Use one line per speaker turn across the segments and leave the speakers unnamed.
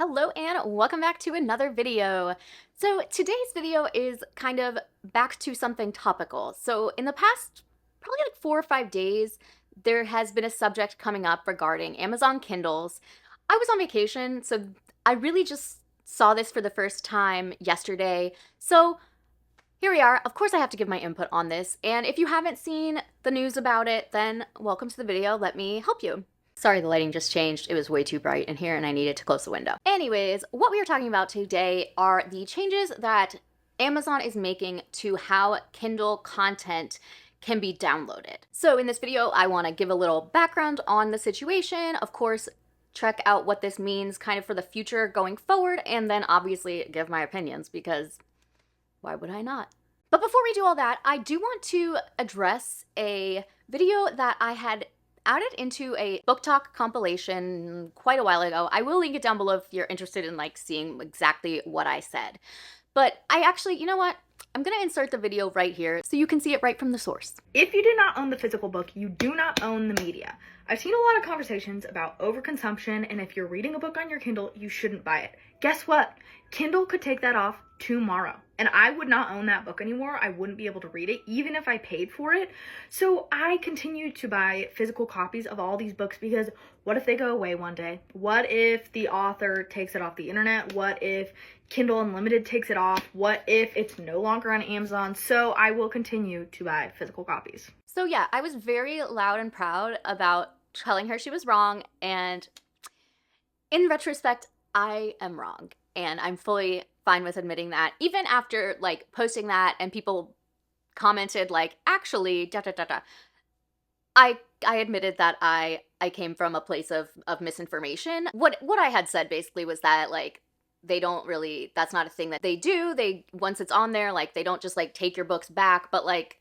Hello and welcome back to another video. So today's video is kind of back to something topical. So in the past probably like 4 or 5 days, there has been a subject coming up regarding Amazon Kindles. I was on vacation, so I really just saw this for the first time yesterday. So here we are. Of course I have to give my input on this. And if you haven't seen the news about it, then welcome to the video. Let me help you. Sorry, the lighting just changed. It was way too bright in here and I needed to close the window. Anyways, what we are talking about today are the changes that Amazon is making to how Kindle content can be downloaded. So in this video, I want to give a little background on the situation. Of course, check out what this means kind of for the future going forward, and then obviously give my opinions because why would I not? But before we do all that, I do want to address a video that I had added into a book talk compilation quite a while ago. I will link it down below if you're interested in like seeing exactly what I said. But I actually, you know what? I'm gonna insert the video right here so you can see it right from the source.
If you do not own the physical book, you do not own the media. I've seen a lot of conversations about overconsumption, and if you're reading a book on your Kindle, you shouldn't buy it. Guess what? Kindle could take that off tomorrow, and I would not own that book anymore. I wouldn't be able to read it, even if I paid for it. So I continue to buy physical copies of all these books because what if they go away one day? What if the author takes it off the internet? What if Kindle Unlimited takes it off? What if it's no longer on Amazon? So I will continue to buy physical copies.
So yeah, I was very loud and proud about telling her she was wrong, and in retrospect, I am wrong, and I'm fully fine with admitting that. Even after like posting that and people commented like, actually, da da da da, I admitted that I came from a place of misinformation. What I had said basically was that like they don't really, that's not a thing that they do. They, once it's on there, like they don't just like take your books back, but like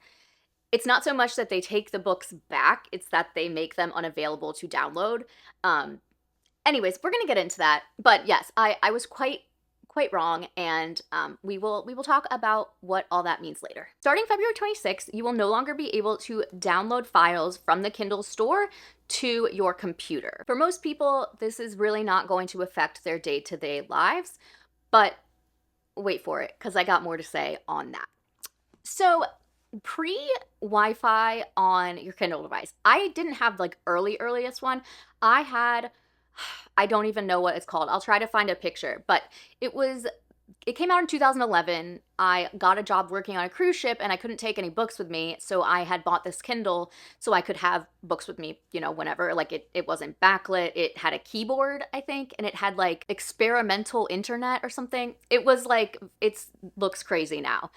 it's not so much that they take the books back, it's that they make them unavailable to download. Anyways, we're gonna get into that. But yes, I was quite wrong, and we will talk about what all that means later. Starting February 26th, you will no longer be able to download files from the Kindle store to your computer. For most people, this is really not going to affect their day-to-day lives, but wait for it, because I got more to say on that. Pre-Wi-Fi on your Kindle device, I didn't have like earliest one. I had, I don't even know what it's called. I'll try to find a picture, but it came out in 2011. I got a job working on a cruise ship and I couldn't take any books with me. So I had bought this Kindle so I could have books with me, you know, whenever. Like it wasn't backlit. It had a keyboard, I think, and it had like experimental internet or something. It was like, looks crazy now.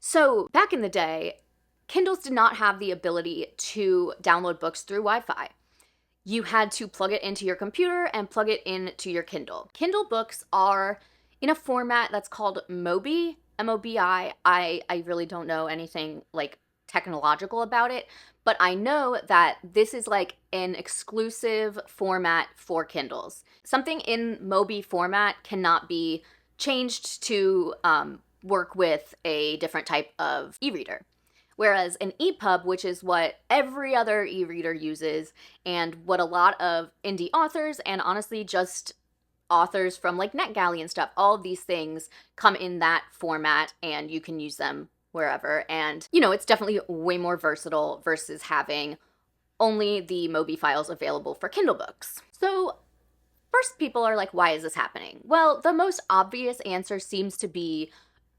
So back in the day, Kindles did not have the ability to download books through Wi-Fi. You had to plug it into your computer and plug it into your Kindle. Kindle books are in a format that's called MOBI, M-O-B-I. I really don't know anything like technological about it, but I know that this is like an exclusive format for Kindles. Something in MOBI format cannot be changed to work with a different type of e-reader. Whereas an EPUB, which is what every other e-reader uses, and what a lot of indie authors, and honestly just authors from like NetGalley and stuff, all of these things come in that format and you can use them wherever. And, you know, it's definitely way more versatile versus having only the MOBI files available for Kindle books. So first people are like, why is this happening? Well, the most obvious answer seems to be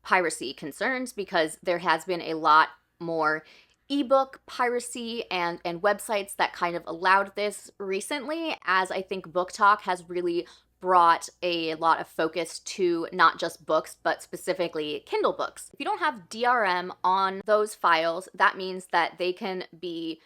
piracy concerns, because there has been a lot more ebook piracy and websites that kind of allowed this recently, as I think Book Talk has really brought a lot of focus to not just books, but specifically Kindle books. If you don't have DRM on those files, that means that they can be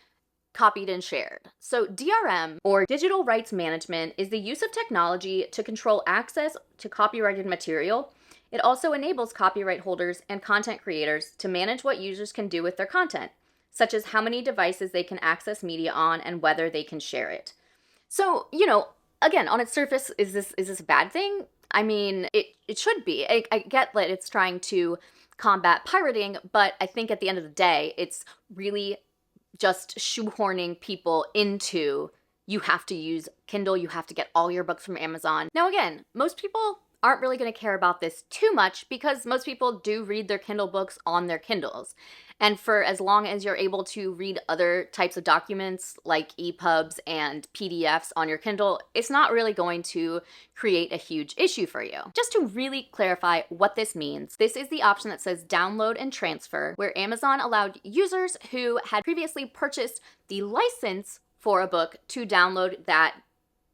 copied and shared. So DRM, or digital rights management, is the use of technology to control access to copyrighted material. It also enables copyright holders and content creators to manage what users can do with their content, such as how many devices they can access media on and whether they can share it. So, you know, again, on its surface, is this a bad thing? I mean, it should be. I get that it's trying to combat pirating, but I think at the end of the day, it's really just shoehorning people into you have to use Kindle, you have to get all your books from Amazon. Now again, most people aren't really going to care about this too much because most people do read their Kindle books on their Kindles. And for as long as you're able to read other types of documents like EPUBs and PDFs on your Kindle, it's not really going to create a huge issue for you. Just to really clarify what this means, this is the option that says download and transfer, where Amazon allowed users who had previously purchased the license for a book to download that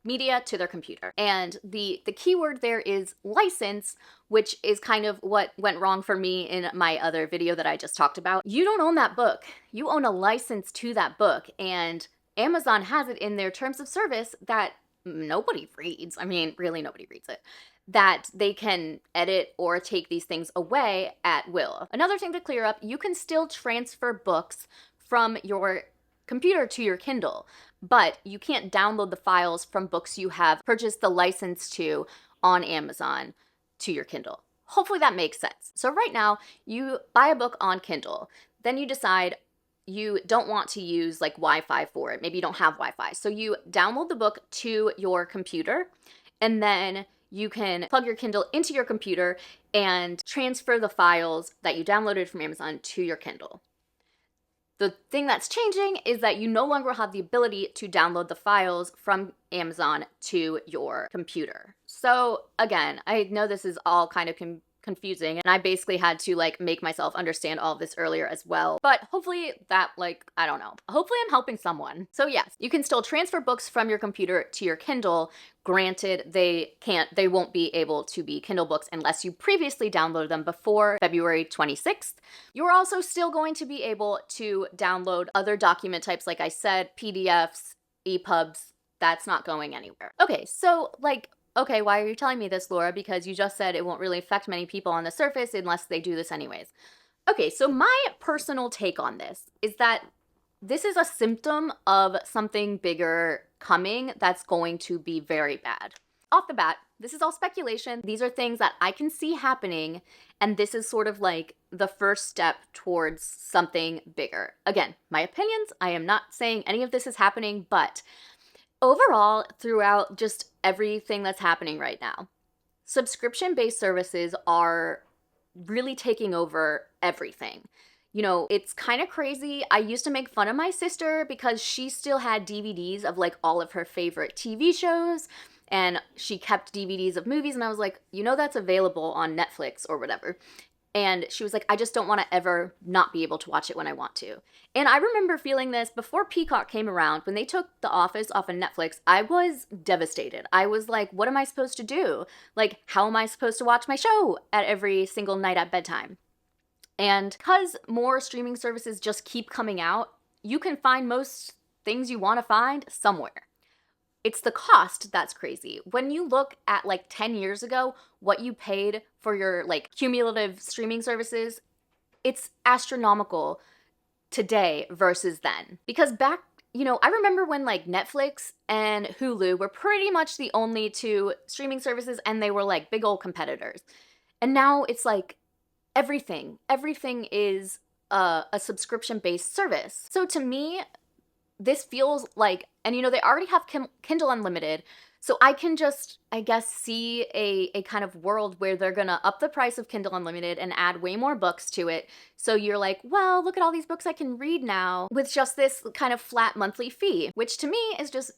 media to their computer. And the keyword there is license, which is kind of what went wrong for me in my other video that I just talked about. You don't own that book. You own a license to that book, and Amazon has it in their terms of service that nobody reads. I mean, really nobody reads it. That they can edit or take these things away at will. Another thing to clear up, you can still transfer books from your computer to your Kindle, but you can't download the files from books you have purchased the license to on Amazon to your Kindle. Hopefully that makes sense. So right now, you buy a book on Kindle, then you decide you don't want to use like Wi-Fi for it. Maybe you don't have Wi-Fi. So you download the book to your computer, and then you can plug your Kindle into your computer and transfer the files that you downloaded from Amazon to your Kindle. The thing that's changing is that you no longer have the ability to download the files from Amazon to your computer. So again, I know this is all kind of confusing, and I basically had to like make myself understand all of this earlier as well. But hopefully that, like, I don't know. Hopefully I'm helping someone. So yes, you can still transfer books from your computer to your Kindle. Granted, they won't be able to be Kindle books unless you previously downloaded them before February 26th. You're also still going to be able to download other document types, like I said, PDFs, EPUBs. That's not going anywhere. Okay, so like, okay, why are you telling me this, Laura? Because you just said it won't really affect many people on the surface unless they do this anyways. Okay, so my personal take on this is that this is a symptom of something bigger coming that's going to be very bad. Off the bat, this is all speculation. These are things that I can see happening, and this is sort of like the first step towards something bigger. Again, my opinions, I am not saying any of this is happening, but overall, throughout just everything that's happening right now, subscription-based services are really taking over everything. You know, it's kind of crazy. I used to make fun of my sister because she still had DVDs of like all of her favorite TV shows, and she kept DVDs of movies, and I was like, you know, that's available on Netflix or whatever. And she was like, I just don't want to ever not be able to watch it when I want to. And I remember feeling this before Peacock came around. When they took The Office off of Netflix, I was devastated. I was like, what am I supposed to do? Like, how am I supposed to watch my show at every single night at bedtime? And because more streaming services just keep coming out, you can find most things you want to find somewhere. It's the cost that's crazy. When you look at like 10 years ago, what you paid for your like cumulative streaming services, it's astronomical today versus then. Because back, you know, I remember when like Netflix and Hulu were pretty much the only two streaming services, and they were like big old competitors. And now it's like everything is a subscription-based service. So to me, this feels like, and you know, they already have Kindle Unlimited, so I can just, I guess, see a kind of world where they're gonna up the price of Kindle Unlimited and add way more books to it. So you're like, well, look at all these books I can read now with just this kind of flat monthly fee, which to me is just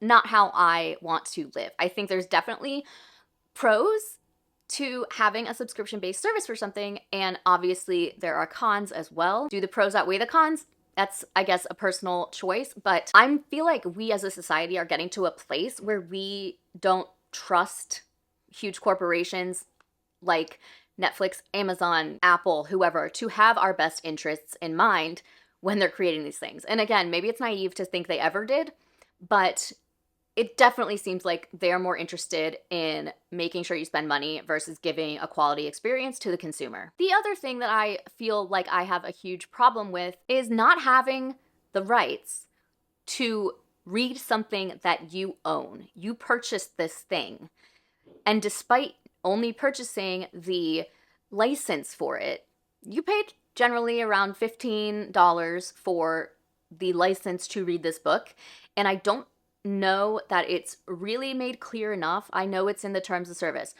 not how I want to live. I think there's definitely pros to having a subscription-based service for something, and obviously there are cons as well. Do the pros outweigh the cons? That's, I guess, a personal choice, but I feel like we as a society are getting to a place where we don't trust huge corporations like Netflix, Amazon, Apple, whoever, to have our best interests in mind when they're creating these things. And again, maybe it's naive to think they ever did, but it definitely seems like they're more interested in making sure you spend money versus giving a quality experience to the consumer. The other thing that I feel like I have a huge problem with is not having the rights to read something that you own. You purchased this thing, and despite only purchasing the license for it, you paid generally around $15 for the license to read this book, and I don't know that it's really made clear enough. I know it's in the terms of service,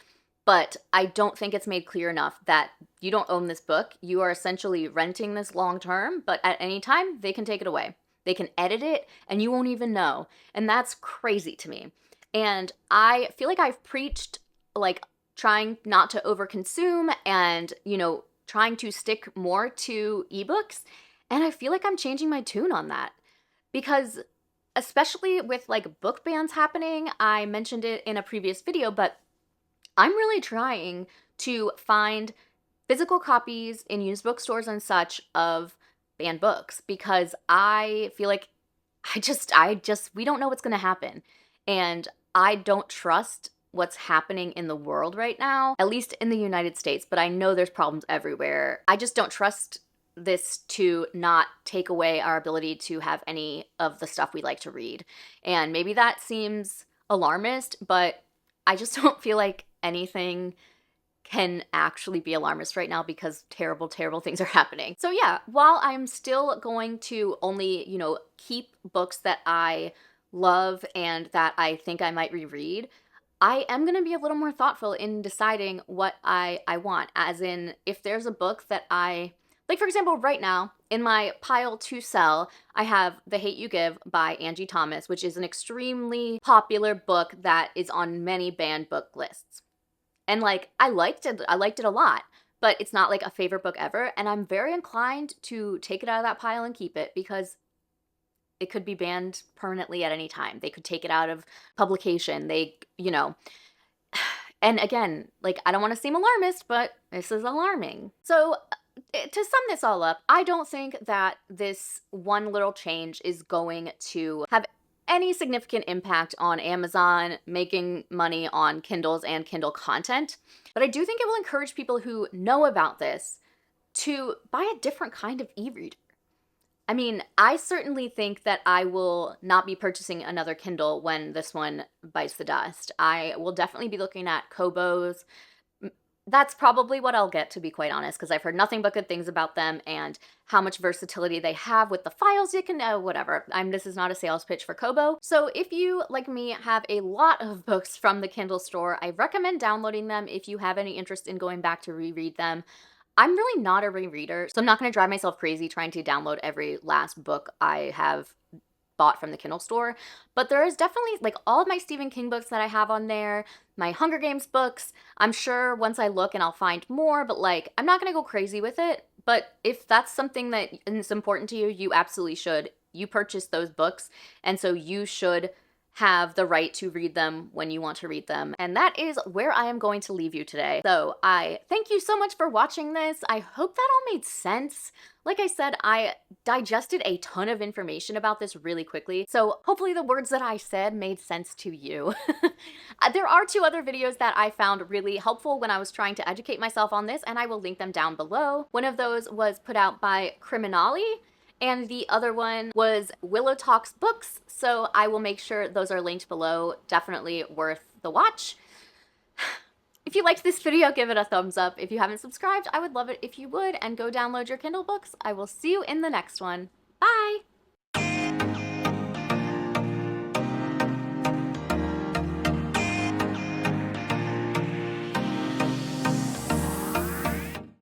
but I don't think it's made clear enough that you don't own this book. You are essentially renting this long term, but at any time, they can take it away. They can edit it and you won't even know. And that's crazy to me. And I feel like I've preached like trying not to overconsume and, trying to stick more to ebooks. And I feel like I'm changing my tune on that because especially with like book bans happening, I mentioned it in a previous video, but I'm really trying to find physical copies in used bookstores and such of banned books because I feel like we don't know what's going to happen. And I don't trust what's happening in the world right now, at least in the United States, but I know there's problems everywhere. I just don't trust this to not take away our ability to have any of the stuff we like to read. And maybe that seems alarmist, but I just don't feel like anything can actually be alarmist right now because terrible, terrible things are happening. So yeah, while I'm still going to only, keep books that I love and that I think I might reread, I am going to be a little more thoughtful in deciding what I want. As in, if there's a book that like for example, right now, in my pile to sell, I have The Hate You Give by Angie Thomas, which is an extremely popular book that is on many banned book lists. And like, I liked it a lot, but it's not like a favorite book ever. And I'm very inclined to take it out of that pile and keep it because it could be banned permanently at any time. They could take it out of publication. And again, like, I don't want to seem alarmist, but this is alarming. So to sum this all up, I don't think that this one little change is going to have any significant impact on Amazon making money on Kindles and Kindle content. But I do think it will encourage people who know about this to buy a different kind of e-reader. I mean, I certainly think that I will not be purchasing another Kindle when this one bites the dust. I will definitely be looking at Kobo's. That's probably what I'll get, to be quite honest, because I've heard nothing but good things about them and how much versatility they have with the files you can, whatever. This is not a sales pitch for Kobo. So if you, like me, have a lot of books from the Kindle store, I recommend downloading them if you have any interest in going back to reread them. I'm really not a rereader, so I'm not going to drive myself crazy trying to download every last book I have bought from the Kindle store, but there is definitely like all of my Stephen King books that I have on there, my Hunger Games books. I'm sure once I look and I'll find more, but like I'm not going to go crazy with it. But if that's something that is important to you, you absolutely should. You purchased those books, and so you should have the right to read them when you want to read them. And that is where I am going to leave you today. So I thank you so much for watching this. I hope that all made sense. Like I said, I digested a ton of information about this really quickly, so hopefully the words that I said made sense to you. There are 2 other videos that I found really helpful when I was trying to educate myself on this, and I will link them down below. One of those was put out by Criminali, and the other one was Willow Talks Books, so I will make sure those are linked below. Definitely worth the watch. If you liked this video, give it a thumbs up. If you haven't subscribed, I would love it if you would, and go download your Kindle books. I will see you in the next one. Bye!